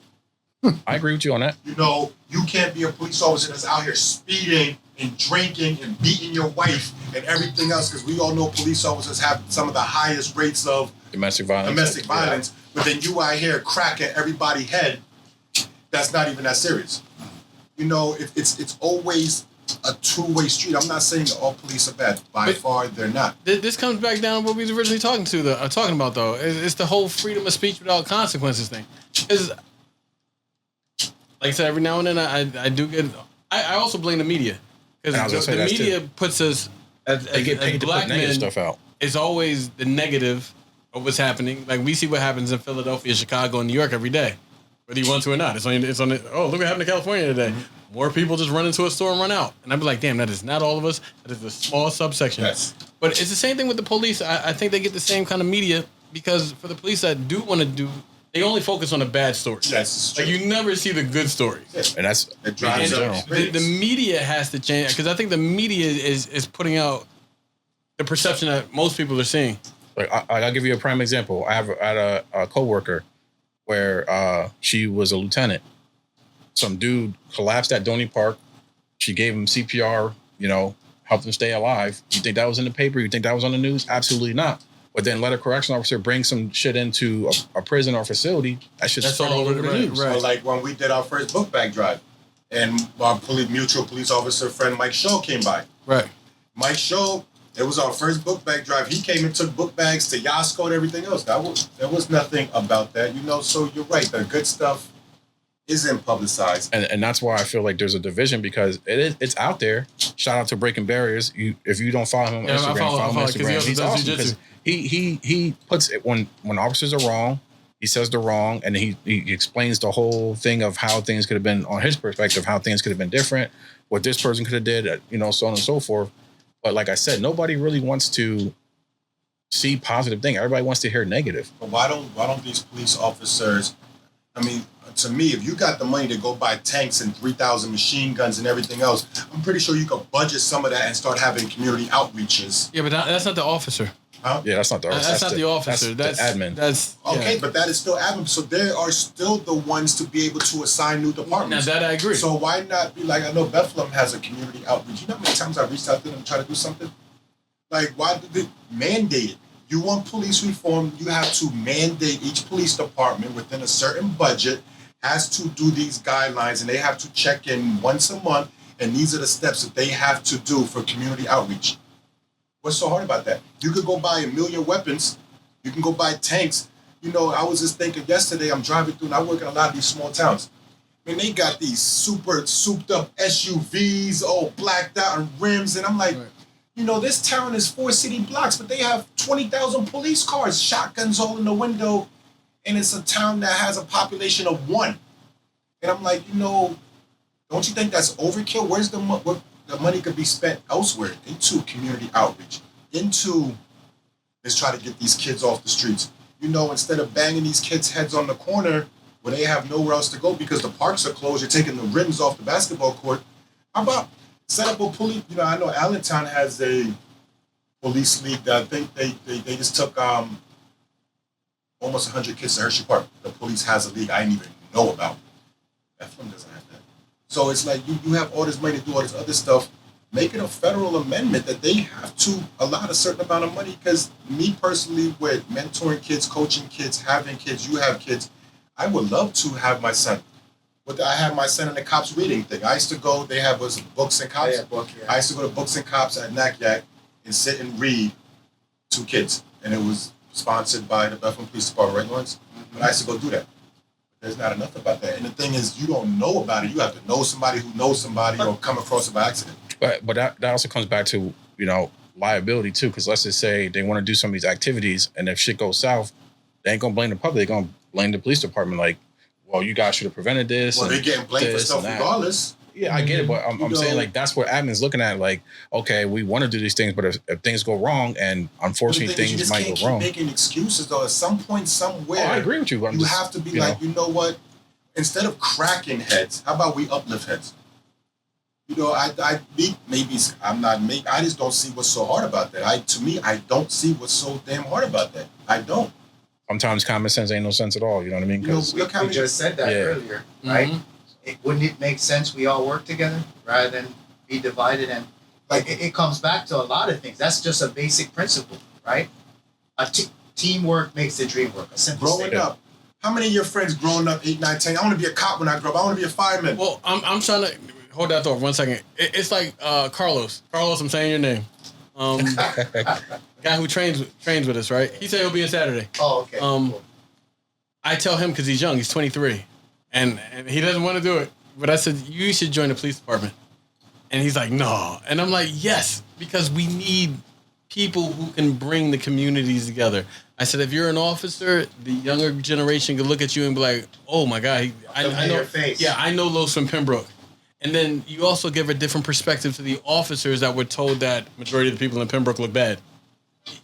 I agree with you on that. You know, you can't be a police officer that's out here speeding and drinking and beating your wife and everything else, because we all know police officers have some of the highest rates of domestic violence. But then you out here cracking everybody's head. That's not even that serious. You know, it's always a two-way street. I'm not saying that all police are bad. By far, they're not. This comes back down to what we was originally talking about, though. It's the whole freedom of speech without consequences thing. Because, like I said, every now and then I do get... I also blame the media. Because the media puts us... They get paid to put negative stuff out. It's always the negative of what's happening. Like, we see what happens in Philadelphia, Chicago, and New York every day. Whether you want to or not. It's on the, oh, look what happened in California today. Mm-hmm. More people just run into a store and run out. And I'd be like, damn, that is not all of us. That is a small subsection. Yes. But it's the same thing with the police. I think they get the same kind of media, because for the police that do want to do, they only focus on the bad stories. Yes, like, you never see the good stories. Yes. And that's the media has to change, because I think the media is putting out the perception that most people are seeing. Like, I'll give you a prime example. I had a coworker where she was a lieutenant. Some dude collapsed at Donny Park. She gave him CPR, helped him stay alive. You think that was in the paper? You think that was on the news? Absolutely not. But then let a correctional officer bring some shit into a prison or facility. That's all over the news. Right. So like when we did our first book bag drive, and our mutual police officer friend Mike Shaw came by. Right. Mike Shaw, it was our first book bag drive. He came and took book bags to Yasco and everything else. There was nothing about that, So you're right. The good stuff isn't publicized, and that's why I feel like there's a division, because it's out there. Shout out to Breaking Barriers. If you don't follow him on Instagram, follow him on Instagram. He's awesome, because he puts it when officers are wrong. He says they're wrong, and he explains the whole thing of how things could have been, on his perspective, how things could have been different, what this person could have did, so on and so forth. But like I said, nobody really wants to see positive things. Everybody wants to hear negative. But why don't these police officers? I mean, to me, if you got the money to go buy tanks and 3,000 machine guns and everything else, I'm pretty sure you could budget some of that and start having community outreaches. Yeah, but that's not the officer. Huh? Yeah, that's not the That's not the officer. That's the admin. That's Okay, but that is still admin. So they are still the ones to be able to assign new Now departments. that I agree. So why not be like, I know Bethlehem has a community outreach. You know how many times I reached out to them to try to do something? Like, why did they mandate it? You want police reform, you have to mandate each police department within a certain budget has to do these guidelines, and they have to check in once a month, and these are the steps that they have to do for community outreach. What's so hard about that? You could go buy 1 million weapons. You can go buy tanks. You know, I was just thinking yesterday, I'm driving through, and I work in a lot of these small towns. Man, they got these super souped up SUVs, all blacked out and rims, and I'm like, Right. you know, this town is 4 city blocks, but they have 20,000 police cars, shotguns all in the window, and it's a town that has a population of 1. And I'm like, you know, don't you think that's overkill? Where's the what the money could be spent elsewhere into community outreach, into let's try to get these kids off the streets. You know, instead of banging these kids' heads on the corner where they have nowhere else to go because the parks are closed, you're taking the rims off the basketball court. How about set up a police? You know, I know Allentown has a police league that I think they just took almost 100 kids to Hershey Park. The police has a league I didn't even know about. Bethlehem doesn't have that. So it's like you have all this money to do all this other stuff. Make it a federal amendment that they have to allot a certain amount of money. Because me personally, with mentoring kids, coaching kids, having kids, you have kids, I would love to have my son. But I had my son in the cops reading thing. I used to go. They have was books and cops. I used to go to books and cops at NACYAC and sit and read to kids, and it was sponsored by the Bethlehem Police Department, right, Lawrence? But I used to go do that. There's not enough about that. And the thing is, you don't know about it. You have to know somebody who knows somebody or come across it by accident. But that also comes back to, you know, liability too. Because let's just say they want to do some of these activities, and if shit goes south, they ain't gonna blame the public. They're gonna blame the police department. Like, well, you guys should have prevented this. Well, they're getting blamed for stuff regardless. Yeah, I get it, but I'm saying, like, that's where admin's looking at. Like, okay, we want to do these things, but if things go wrong, and unfortunately things might go wrong. Making excuses though. At some point, somewhere, I agree with you. But you have to be like, you know what? Instead of cracking heads, how about we uplift heads? You know, I just don't see what's so hard about that. I don't see what's so damn hard about that. I don't. Sometimes common sense ain't no sense at all. You know what I mean? You know, We just said that earlier, right? Wouldn't it make sense we all work together rather than be divided? And like it comes back to a lot of things. That's just a basic principle, right? Teamwork makes the dream work. A simple growing statement. up. How many of your friends growing up, 8, 9, 10? I want to be a cop when I grow up. I want to be a fireman. Well, I'm trying to hold that thought for 1 second. It's like Carlos. Carlos, I'm saying your name. Guy who trains with us, right? He said he'll be in Saturday. Oh, okay. Cool. I tell him because he's young. He's 23, and he doesn't want to do it. But I said you should join the police department, and he's like, no. And I'm like, yes, because we need people who can bring the communities together. I said, if you're an officer, the younger generation could look at you and be like, oh my God, I know. Face. Yeah, I know Los from Pembroke. And then you also give a different perspective to the officers that were told that majority of the people in Pembroke look bad.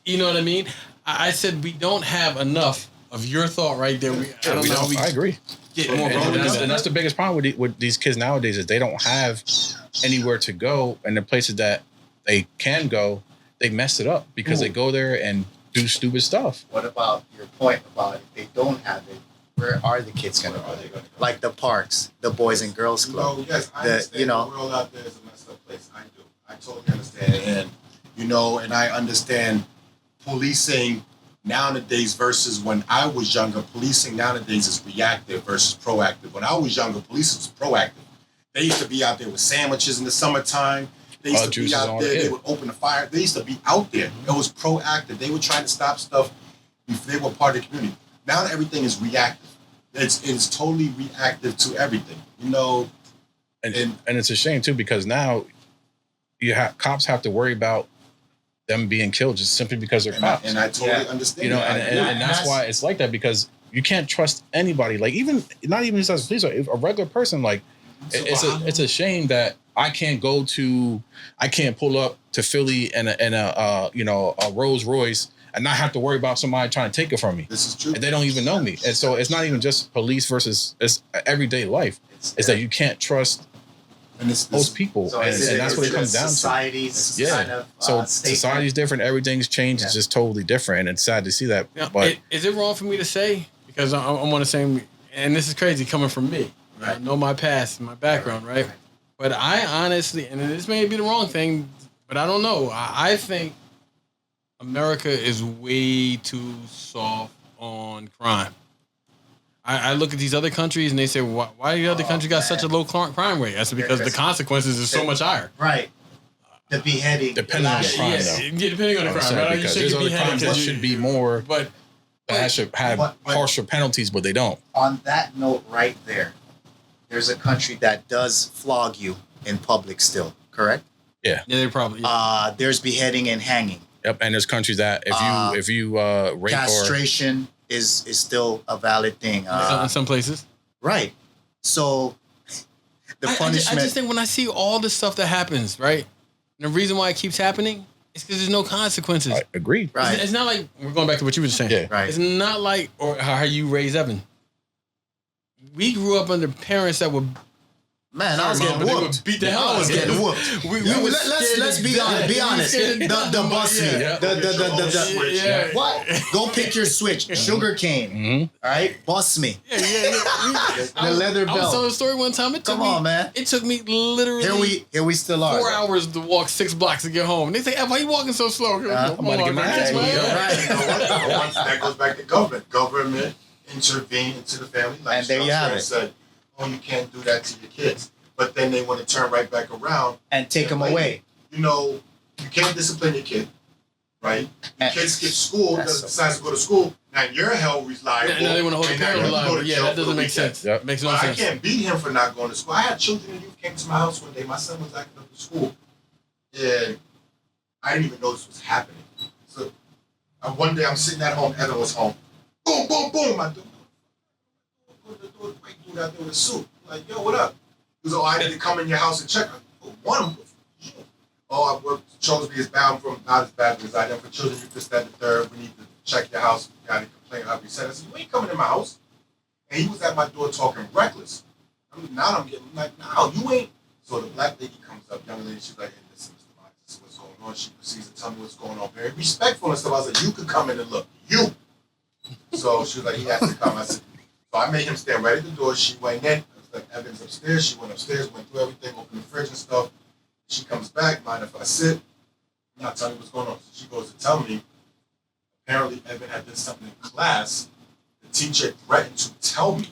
You know what I mean? I said we don't have enough of your thought right there. I agree. Get more and that's the biggest problem with these kids nowadays is they don't have anywhere to go, and the places that they can go, they mess it up because they go there and do stupid stuff. What about your point about if they don't have it? Where are the kids going to go? Like the parks, the Boys and Girls Club. No, yes, I understand the world out there is a messed up place. I do. I totally understand. And, you know, and I understand policing nowadays versus when I was younger. Policing nowadays is reactive versus proactive. When I was younger, police was proactive. They used to be out there with sandwiches in the summertime. They used to be out there. They would open the fire. They used to be out there. It was proactive. They would try to stop stuff if they were part of the community. Now everything is reactive. It's totally reactive to everything. You know, and it's a shame too because now cops have to worry about them being killed just simply because they're cops. And I totally understand. You know, that. and that's why it's like that because you can't trust anybody. Like not even just as a police, a regular person. Like it's a shame that I can't pull up to Philly in a Rolls Royce and not have to worry about somebody trying to take it from me. This is true. And they don't even know me. And so it's not even just police versus it's everyday life. It's that you can't trust And it's most people, So and that's what it comes down to. Society's Yeah. kind of So statement. society's different. Everything's changed. It's just totally different, and it's sad to see that. Now, But is it wrong for me to say, because I'm on the same, and this is crazy coming from me. I know my past, my background, right? But I honestly, and this may be the wrong thing, but I don't know. I think America is way too soft on crime. I look at these other countries and they say, why the other country got such a low crime rate? That's because the consequences is so much higher. Right. The beheading. depending on the crime, though. Yeah, depending on the crime. Right? You Because should there's get other beheaded crimes that 'cause should be more But that should have but- harsher penalties, but they don't. On that note right there, there's a country that does flog you in public still, correct? yeah, they probably. There's beheading and hanging. Yep, and there's countries that if you rape Castration is still a valid thing. in some places. Right. So the I punishment. just think when I see all the stuff that happens, right? And the reason why it keeps happening is because there's no consequences. I agree. right. It's not like, we're going back to what you were saying. Yeah. Right. It's not like or how you raised Evan. We grew up under parents that were Man, I was Sorry, getting Mom, but they whooped. would beat the hell I out was of getting us. whooped. We Yeah, were let's be honest. Be honest. The bus me. Yeah. The what? Go pick your switch. Sugar cane. Mhm. All right, bust me. Yeah. The leather I was telling belt. a story one time. It took Come me, on, man. It took me literally Here we still are. 4 hours to walk 6 blocks to get home. And they say, why are you walking so slow? I'm about to get my ass Yeah, beat. you're right. Once that goes back to government. Government intervened into the family life. And there you have it. Said, oh, you can't do that to your kids. But then they want to turn right back around. And take them Like, away. You know, you can't discipline your kid, right? Your And- kid skips school, That's so decides to go to school. Now you're held reliable. Now they want to hold the and now parent you go alive. to Yeah, jail that for doesn't the make weekend. sense. Yep. Makes no But I sense. can't beat him for not going to school. I had children and youth came to my house one day. My son was acting up at school. And I didn't even know this was happening. So one day I'm sitting at home, Evan was home. Boom, boom, boom. I do the white dude out there with a suit. I'm like, yo, what up? He was, oh, I need to come in your house and check. One, oh, I worked, chose me as bad from not as bad as I am for children. You this, that, the third. We need to check your house. You got to complain how we said. I said, you ain't coming in my house. And he was at my door talking reckless. I'm like, no, you ain't. So the black lady comes up, young lady, she's like, hey, listen, Mr. Myers, this is what's going on. She proceeds to tell me what's going on. Very respectful and stuff. I was like, you could come in and look. You. So she was like, he has to come. I said, so I made him stand right at the door. She went in. I was like, Evan's upstairs. She went upstairs, went through everything, opened the fridge and stuff. She comes back, mind if I sit? I'm not telling you what's going on. So she goes to tell me, apparently Evan had done something in class. The teacher threatened to tell me.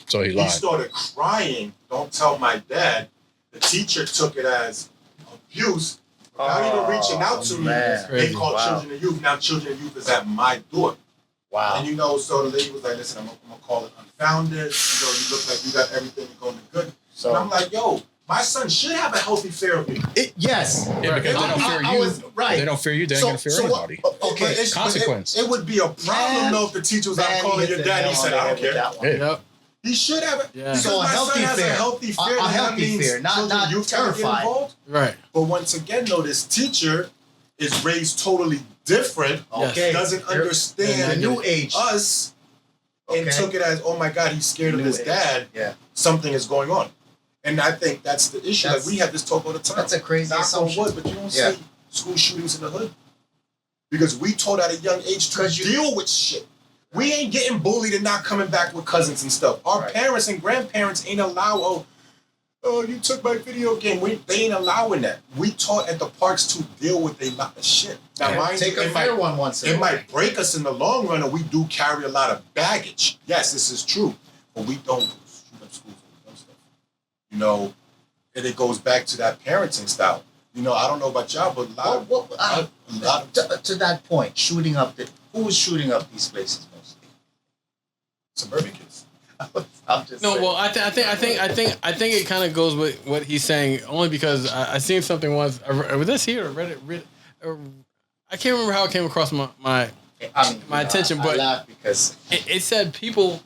So he He lied. started crying, don't tell my dad. The teacher took it as abuse. Without even reaching out to me, man. they Crazy. called Wow. children and youth. Now children and youth is at my door. Wow. And you know, so the lady was like, listen, I'm gonna call it unfounded. You know, you look like you got everything going to good. And I'm So like, yo, my son should have a healthy fear of me. yes. Yeah, because they don't fear I you. was right. They don't fear you. They ain't gonna fear anybody. Okay. But it's- Consequence. It would be a problem Man. though if the teacher was Man, like, I'm calling hit your the dad. nail He said, on the I head don't with care. that one. Yeah. Yep. He should have it. Yeah. Because So a my healthy son has fear. a healthy fear. A then that healthy means fear, not children and youth gotta get terrified. involved. Right. But once again, though, this teacher is raised totally different. Okay. Doesn't The understand new age. us and Okay. took it as, oh my God, he's scared of New his age. dad. Yeah. Something is going on. And I think that's the issue. That's- Like we have this talk all the time. That's a crazy Knock on assumption. wood, but you don't Yeah. see school shootings in the hood. Because we taught at a young age to 'Cause you- deal with shit. We ain't getting bullied and not coming back with cousins and stuff. Our Right. parents and grandparents ain't allow, oh, you took my video game. They ain't allowing that. We taught at the parks to deal with a lot of shit. Now, Yeah, mind take you, a it fair might, one once in a it while. might break us in the long run, and we do carry a lot of baggage. Yes, this is true. But we don't shoot up schools and stuff. You know, and it goes back to that parenting style. You know, I don't know about y'all, but a lot To that point, shooting up who was shooting up these places mostly? suburban kids. I'm just No, saying. well, I think it kind of goes with what he's saying. Only because I seen something once. Was this here or read it? I can't remember how it came across my I mean, my attention, I but- laugh because it said people.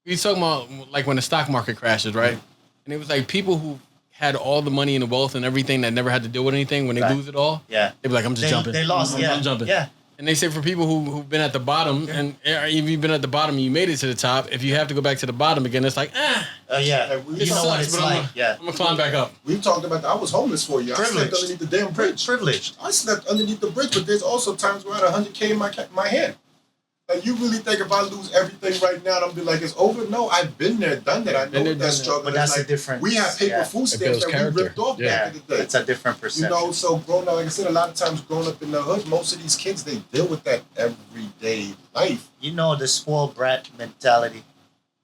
He's talking about like when the stock market crashes, right? And it was like people who had all the money and the wealth and everything that never had to deal with anything. When they Right. lose it all, yeah, they be like, "I'm just jumping." they lost. I'm jumping. Yeah, And they say for people who've been at the bottom, and if you've been at the bottom, you made it to the top. If you have to go back to the bottom again, it's like, Yeah, And we you know what sucks, it's but I'm like. Yeah, gonna climb back up. We talked about that. I was homeless for a year. I slept Privileged. underneath the damn bridge. privileged. I slept underneath the bridge, but there's also times where I had 100K in my hand. Like, you really think if I lose everything right now, I'm be like, it's over? No, I've been there, done that. I know Been there, what that done that. struggle But is. that's like, a different. we have paper food It stamps builds that we character. ripped off Yeah. back in the day. It's a different perception. You know, so growing up, like I said, a lot of times growing up in the hood, most of these kids, they deal with that everyday life. You know the spoiled brat mentality.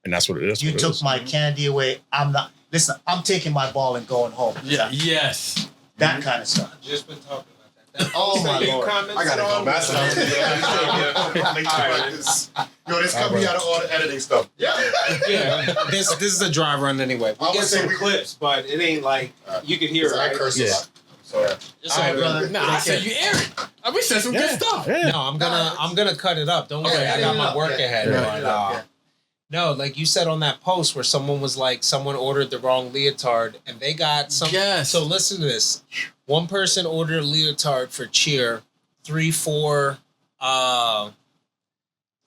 And that's what it is. You took my candy away. I'm not. Listen, I'm taking my ball and going home. Yeah. Yes. That kind of stuff. I've just been talking about that. Oh, my Lord. I gotta go, man. Yo, this cut me out of all the editing stuff. Yeah. Yeah, this is a dry run anyway. We I get would say some we- clips, but it ain't like you could hear it. I Right? curse Yeah. a lot. So, It's all right, brother. Nah, I said you air it. We said some good stuff. Yeah. No, I'm gonna cut it up. Don't worry, I got my work ahead. Yeah. But, no, like you said on that post where someone was like, someone ordered the wrong leotard and they got some. Yes. So listen to this. One person ordered a leotard for cheer 3-4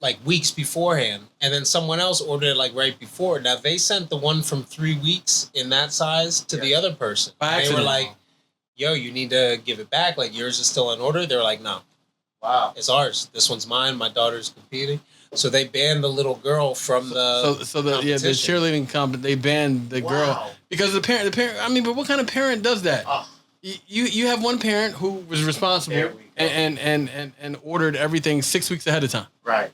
like weeks beforehand, and then someone else ordered it like right before. Now they sent the one from 3 weeks in that size to the other person. By They were accident. like, "Yo, you need to give it back. Like yours is still in order." They're like, "No, Wow. it's ours. This one's mine. My daughter's competing." So they banned the little girl from the. So the competition. cheerleading comp, they banned the girl Wow. because the parent. I mean, but what kind of parent does that? Oh. You have one parent who was There responsible we go. and ordered everything 6 weeks ahead of time. Right.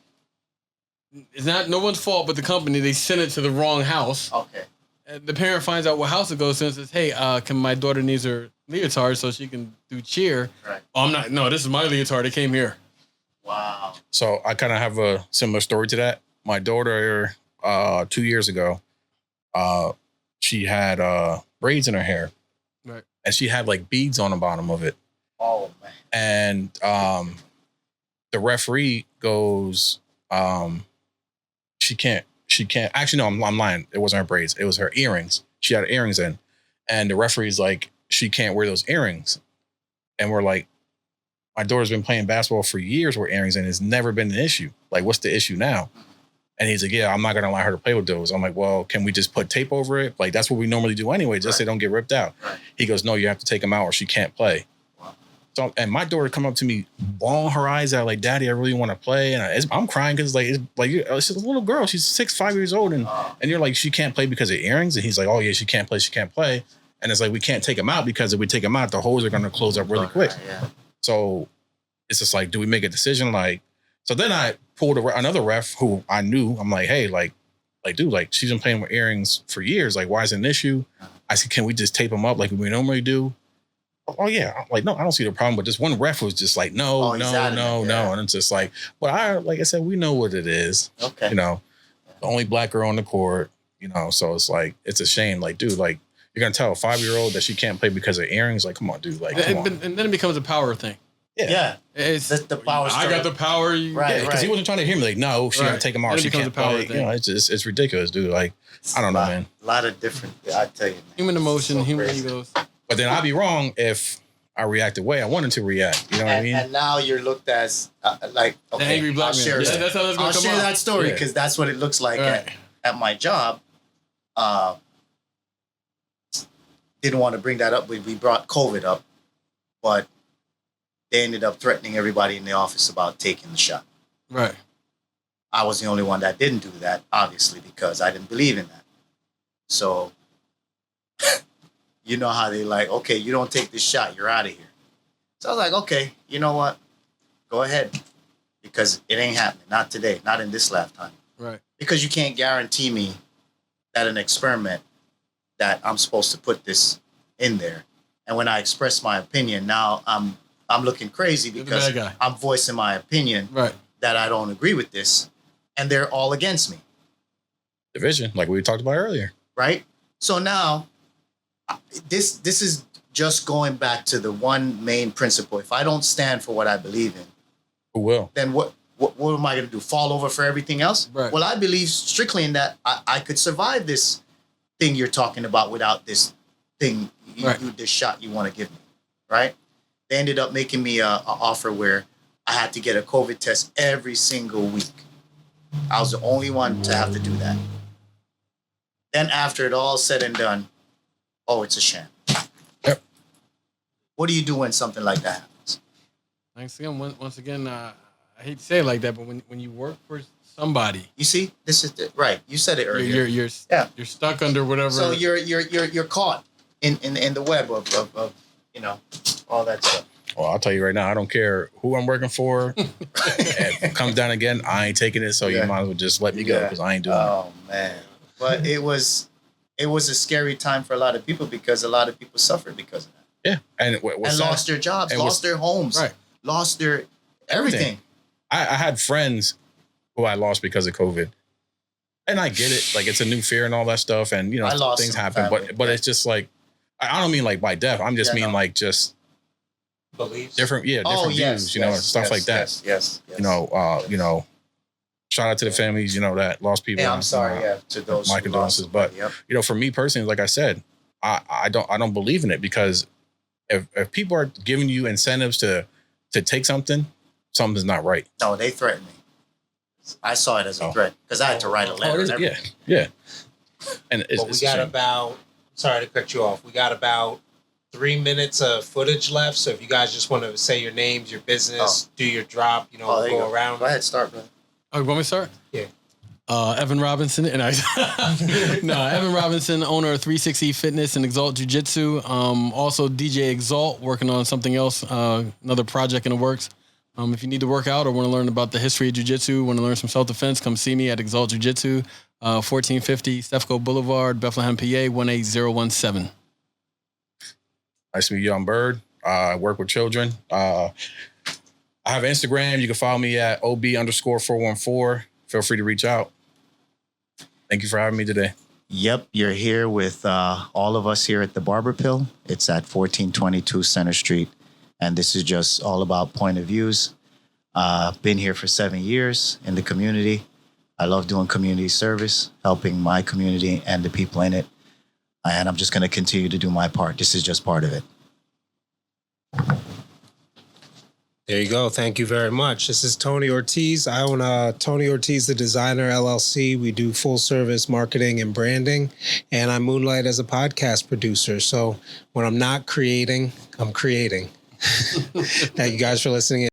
It's not no one's fault but the company. They sent it to the wrong house. Okay. And the parent finds out what house it goes to and says, "Hey, can my daughter needs her leotard so she can do cheer?" Right. Oh, I'm not. No, this is my leotard. It came here. Wow. So I kind of have a similar story to that. My daughter, 2 years ago, she had braids in her hair. Right. And she had like beads on the bottom of it. Oh man. And the referee goes, she can't. Actually, no, I'm lying. It wasn't her braids. It was her earrings. She had earrings in. And the referee's like, she can't wear those earrings. And we're like, my daughter's been playing basketball for years with earrings and it's never been an issue. Like, what's the issue now? And he's like, yeah, I'm not going to allow her to play with those. I'm like, well, can we just put tape over it? Like, that's what we normally do anyway, just so they don't get ripped out. Right. He goes, no, you have to take them out or she can't play. Wow. So, and my daughter come up to me, bawling her eyes out, like, Daddy, I really want to play. And I'm crying because, like, it's just a little girl. She's 5 years old. And you're like, she can't play because of earrings? And he's like, oh, yeah, she can't play. And it's like, we can't take them out because if we take them out, the holes are going to close up really quick. Yeah. So it's just like, do we make a decision? Like, so then I pulled another ref who I knew. I'm like, hey, like, dude, like, she's been playing with earrings for years. Like, why is it an issue? I said, can we just tape them up like we normally do? Oh yeah. I'm like, no, I don't see the problem. But this one ref was just like, no. He's adamant, yeah. And it's just like, well, like I said, we know what it is. Okay. You know, the only black girl on the court, you know, so it's like, it's a shame. Like, dude, like, you're going to tell a 5-year-old that she can't play because of earrings? Like, come on, dude. Like, come on. And then it becomes a power thing. Yeah. It's The power I got the power. You, Right. Yeah, because he wasn't trying to hear me. Like, no, she got to Right. take him off. Then it She becomes can't a power play. thing. You know, it's ridiculous, dude. Like, I don't know, man. A lot of different. I tell you, man. Human emotion, So human crazy. egos. But then I'd be wrong if I react the way I wanted to react. You know what I mean? And now you're looked as like, okay, The angry black I'll man. share, Yeah, that's how that's gonna I'll come share out. that story Yeah. because that's what it looks like Right. at my job. Didn't want to bring that up. We brought COVID up, but they ended up threatening everybody in the office about taking the shot. Right. I was the only one that didn't do that, obviously, because I didn't believe in that. So, you know how they like, okay, you don't take this shot, you're out of here. So I was like, okay, you know what? Go ahead. Because it ain't happening. Not today. Not in this lifetime. Right. Because you can't guarantee me that an experiment that I'm supposed to put this in there. And when I express my opinion, now I'm looking crazy You're the because bad guy. I'm voicing my opinion Right. that I don't agree with this. And they're all against me. Division, like we talked about earlier. Right? So now, this is just going back to the one main principle. If I don't stand for what I believe in, Who will? then what am I going to do? Fall over for everything else? Right. Well, I believe strictly in that I could survive this thing you're talking about without this thing, this shot you want to give me, right? They ended up making me a offer where I had to get a COVID test every single week. I was the only one to have to do that. Then after it all said and done, oh, it's a sham. Yep. What do you do when something like that happens? Once again, I hate to say it like that, but when you work for somebody, You see, this is right. You said it earlier. you're Yeah. you're stuck under whatever. So you're caught in the web of all that stuff. Well, I'll tell you right now, I don't care who I'm working for. If it comes down again, I ain't taking it. So Yeah. you might as well just let me go because I ain't doing it. Oh man, but it was a scary time for a lot of people because a lot of people suffered because of that Yeah, and what's and sad- lost their jobs, and lost what's- their homes, Right. lost their everything. I had friends who I lost because of COVID, and I get it. Like it's a new fear and all that stuff, and I lost things some happen. family. But it's just like I don't mean like by death. I'm just Yeah, mean no. like just Beliefs. different views. Stuff like that. Yes. Shout out to the families, that lost people. Yeah, I'm sorry. To those. my who condolences, lost but somebody, yep. for me personally, like I said, I don't believe in it because if people are giving you incentives to take something, something's not right. No, they threatened me. I saw it as a threat because I had to write a letter. and everything. Yeah. And it's, But we it's a got shame. about, sorry to cut you off. We got about 3 minutes of footage left. So if you guys just want to say your names, your business, do your drop, there we'll you go around. Go ahead, start, bro. Oh, you want me to start? Yeah. Evan Robinson, and Evan Robinson, owner of 360 Fitness and Exalt Jiu Jitsu. Also DJ Exalt, working on something else, another project in the works. If you need to work out or want to learn about the history of Jiu Jitsu, want to learn some self defense, come see me at Exalt Jiu Jitsu, 1450 Stefco Boulevard, Bethlehem, PA 18017. Nice to meet you. I'm Bird. I work with children. I have Instagram. You can follow me at OB_414. Feel free to reach out. Thank you for having me today. Yep, you're here with all of us here at the Barber Pill. It's at 1422 Center Street. And this is just all about point of views. Been here for 7 years in the community. I love doing community service, helping my community and the people in it. And I'm just going to continue to do my part. This is just part of it. There you go. Thank you very much. This is Tony Ortiz. I own Tony Ortiz, the Designer LLC. We do full service marketing and branding, and I moonlight as a podcast producer. So when I'm not creating, I'm creating. Thank you guys for listening.